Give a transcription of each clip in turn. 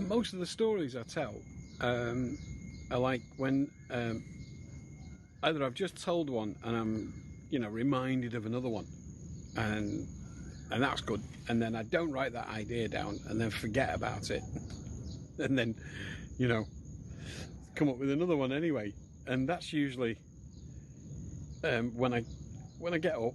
most of the stories I tell are like when either I've just told one and I'm, reminded of another one, and that's good. And then I don't write that idea down and then forget about it, and then, come up with another one anyway. And that's usually when I get up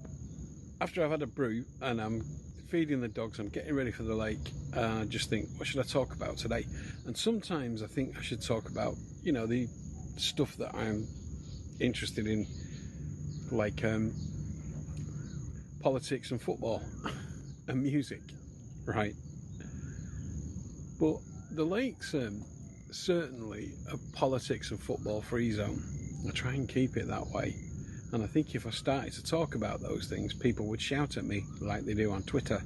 after I've had a brew and I'm feeding the dogs, I'm getting ready for the lake. I just think, what should I talk about today? And sometimes I think I should talk about, the stuff that I'm interested in, like politics and football and music, right? But the lake's certainly a politics and football free zone. I try and keep it that way. And I think if I started to talk about those things, people would shout at me like they do on Twitter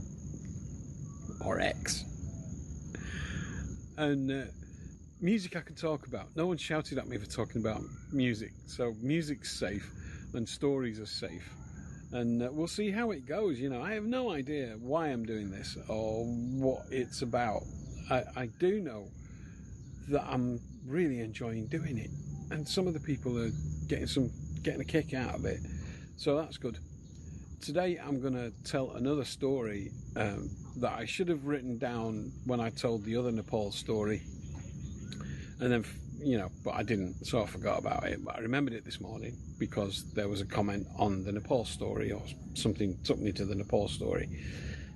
or X. And music I can talk about. No one shouted at me for talking about music. So music's safe and stories are safe. And we'll see how it goes. I have no idea why I'm doing this or what it's about. I do know that I'm really enjoying doing it. And some of the people are getting a kick out of it, so that's good. Today I'm going to tell another story that I should have written down when I told the other Nepal story, and then but I didn't, so I forgot about it. But I remembered it this morning because there was a comment on the Nepal story, or something took me to the Nepal story.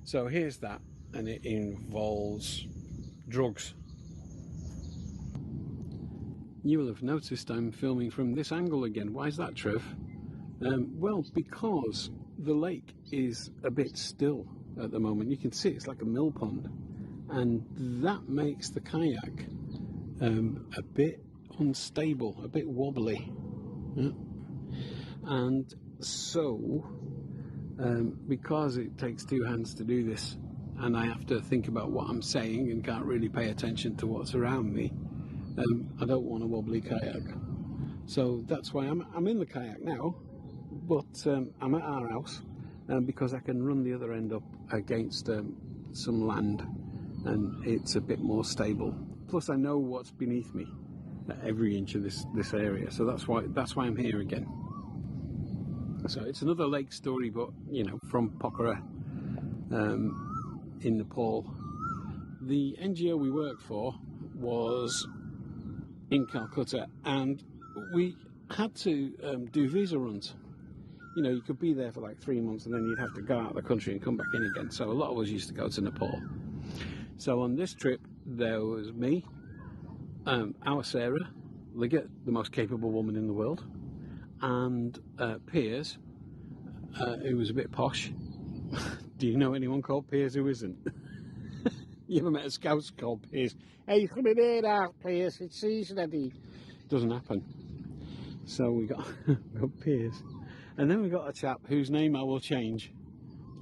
So here's that, and it involves drugs. You will have noticed I'm filming from this angle again. Why is that, Trev? Well, because the lake is a bit still at the moment. You can see it's like a mill pond, and that makes the kayak a bit unstable, a bit wobbly. Yeah. And so, because it takes two hands to do this, and I have to think about what I'm saying and can't really pay attention to what's around me, I don't want a wobbly kayak. So that's why I'm in the kayak now, but I'm at our house because I can run the other end up against some land and it's a bit more stable. Plus I know what's beneath me at every inch of this area, so that's why I'm here again. So it's another lake story, but from Pokhara in Nepal. The NGO we work for was in Calcutta, and we had to do visa runs. You could be there for like 3 months and then you'd have to go out of the country and come back in again. So a lot of us used to go to Nepal. So on this trip there was me, our Sarah, the most capable woman in the world, and Piers, who was a bit posh. Do you know anyone called Piers who isn't? You ever met a scout called Piers? Hey, come in here now, Piers, it's season ready. Doesn't happen. So we got Piers. And then we got a chap whose name I will change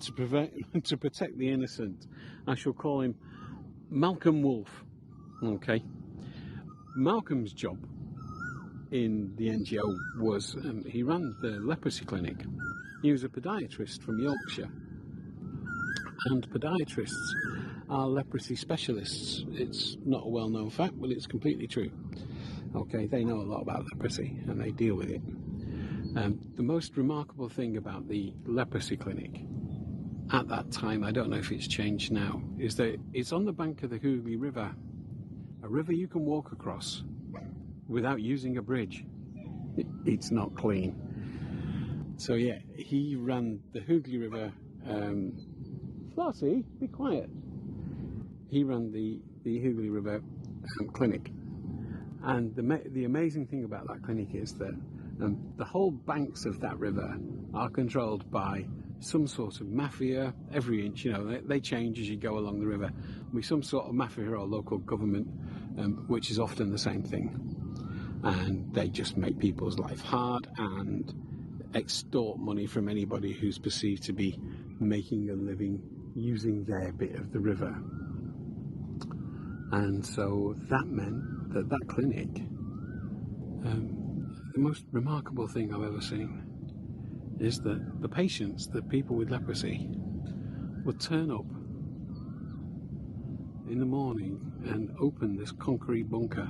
to protect the innocent. I shall call him Malcolm Wolf. Okay. Malcolm's job in the NGO was he ran the leprosy clinic. He was a podiatrist from Yorkshire. And podiatrists are leprosy specialists. It's not a well-known fact, but it's completely true. Okay, they know a lot about leprosy and they deal with it. The most remarkable thing about the leprosy clinic at that time, I don't know if it's changed now, is that it's on the bank of the Hooghly River, a river you can walk across without using a bridge. It's not clean. So yeah, he ran the Hooghly River. Flossie, be quiet. He ran the Hooghly River clinic, and the amazing thing about that clinic is that the whole banks of that river are controlled by some sort of mafia. Every inch, they change as you go along the river. With some sort of mafia or local government, which is often the same thing, and they just make people's life hard and extort money from anybody who's perceived to be making a living using their bit of the river. And so that meant that clinic, the most remarkable thing I've ever seen is that the patients, the people with leprosy, would turn up in the morning and opened this concrete bunker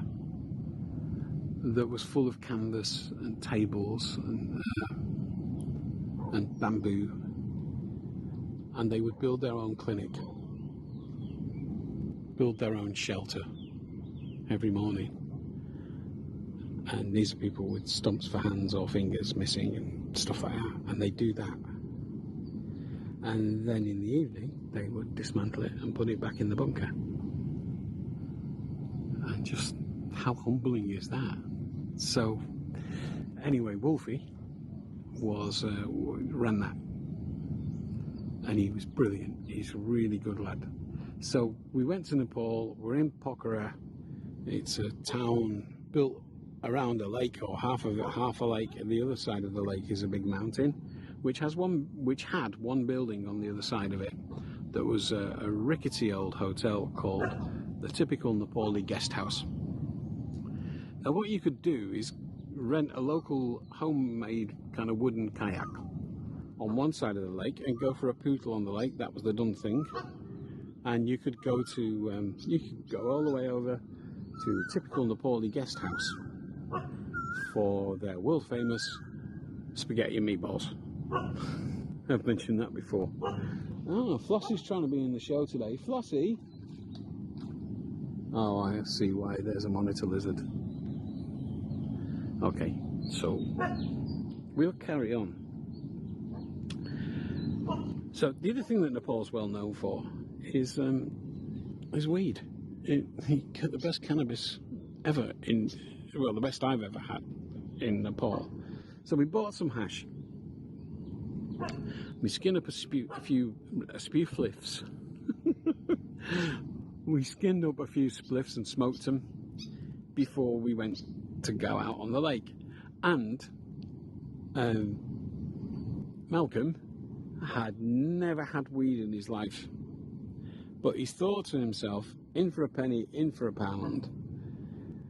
that was full of canvas and tables and bamboo, and they would build their own clinic, build their own shelter every morning. And these are people with stumps for hands or fingers missing and stuff like that, and they do that. And then in the evening they would dismantle it and put it back in the bunker. And just how humbling is that? So anyway, Wolfie ran that, and he was brilliant. He's a really good lad. So we went to Nepal. We're in Pokhara. It's a town built around a lake, or half of it, half a lake, and the other side of the lake is a big mountain, which had one building on the other side of it that was a rickety old hotel called the typical Nepali guest house. Now what you could do is rent a local homemade kind of wooden kayak on one side of the lake and go for a poodle on the lake. That was the done thing. And you could go all the way over to the typical Nepali guest house for their world famous spaghetti and meatballs. I've mentioned that before. Oh, Flossie's trying to be in the show today. Flossie! Oh, I see why. There's a monitor lizard. Okay, so we'll carry on. So the other thing that Nepal's well known for is weed. You get the best cannabis ever the best I've ever had in Nepal. So we bought some hash. We skinned up a few spliffs. We skinned up a few spliffs and smoked them before we went to go out on the lake. And Malcolm had never had weed in his life, but he thought to himself, in for a penny, in for a pound,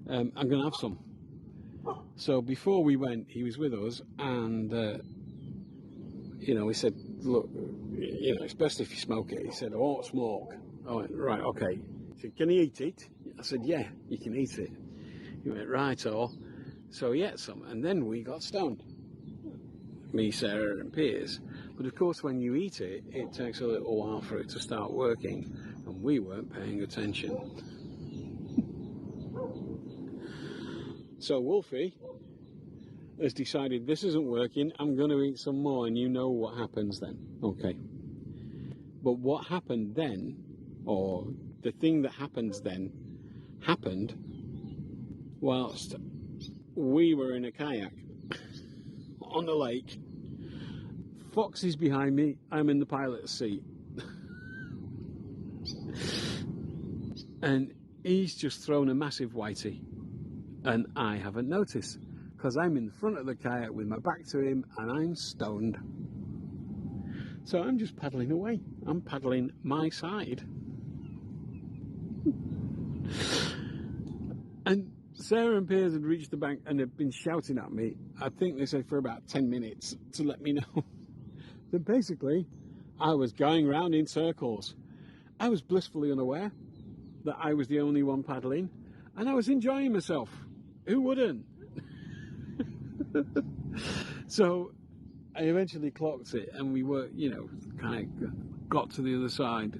I'm going to have some. So before we went, he was with us, and we said, look, it's best if you smoke it. He said, I won't smoke. I went, right, okay. He said, can you eat it? I said, yeah, you can eat it. He went, right, oh. So he ate some, and then we got stoned. Me, Sarah, and Piers. But of course, when you eat it, it takes a little while for it to start working, and we weren't paying attention. So Wolfie has decided this isn't working, I'm going to eat some more, and you know what happens then. Okay. But what happened then, or the thing that happens then, happened whilst we were in a kayak on the lake. Fox is behind me, I'm in the pilot's seat. And he's just thrown a massive Whitey, and I haven't noticed, because I'm in the front of the kayak with my back to him and I'm stoned. So I'm just paddling away. I'm paddling my side. And Sarah and Piers had reached the bank and had been shouting at me, I think they said for about 10 minutes, to let me know that basically I was going round in circles. I was blissfully unaware that I was the only one paddling, and I was enjoying myself. Who wouldn't? So I eventually clocked it, and we were, kind of got to the other side,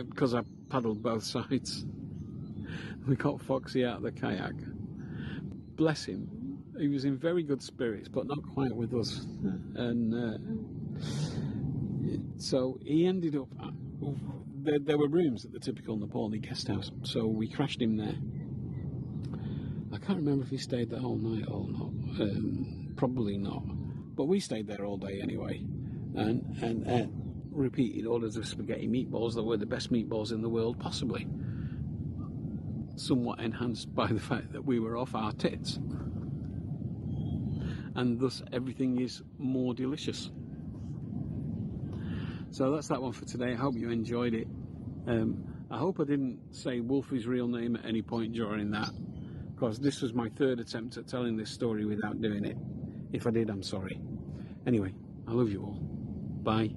because I paddled both sides. We got Foxy out of the kayak. Bless him. He was in very good spirits, but not quite with us. And so he ended up... There were rooms at the typical Nepali guest house, so we crashed him there. I can't remember if he stayed the whole night or not. Probably not. But we stayed there all day anyway, and repeated orders of spaghetti meatballs that were the best meatballs in the world, possibly. Somewhat enhanced by the fact that we were off our tits. And thus everything is more delicious. So that's that one for today. I hope you enjoyed it. I hope I didn't say Wolfie's real name at any point during that, because this was my third attempt at telling this story without doing it. If I did, I'm sorry. Anyway, I love you all. Bye.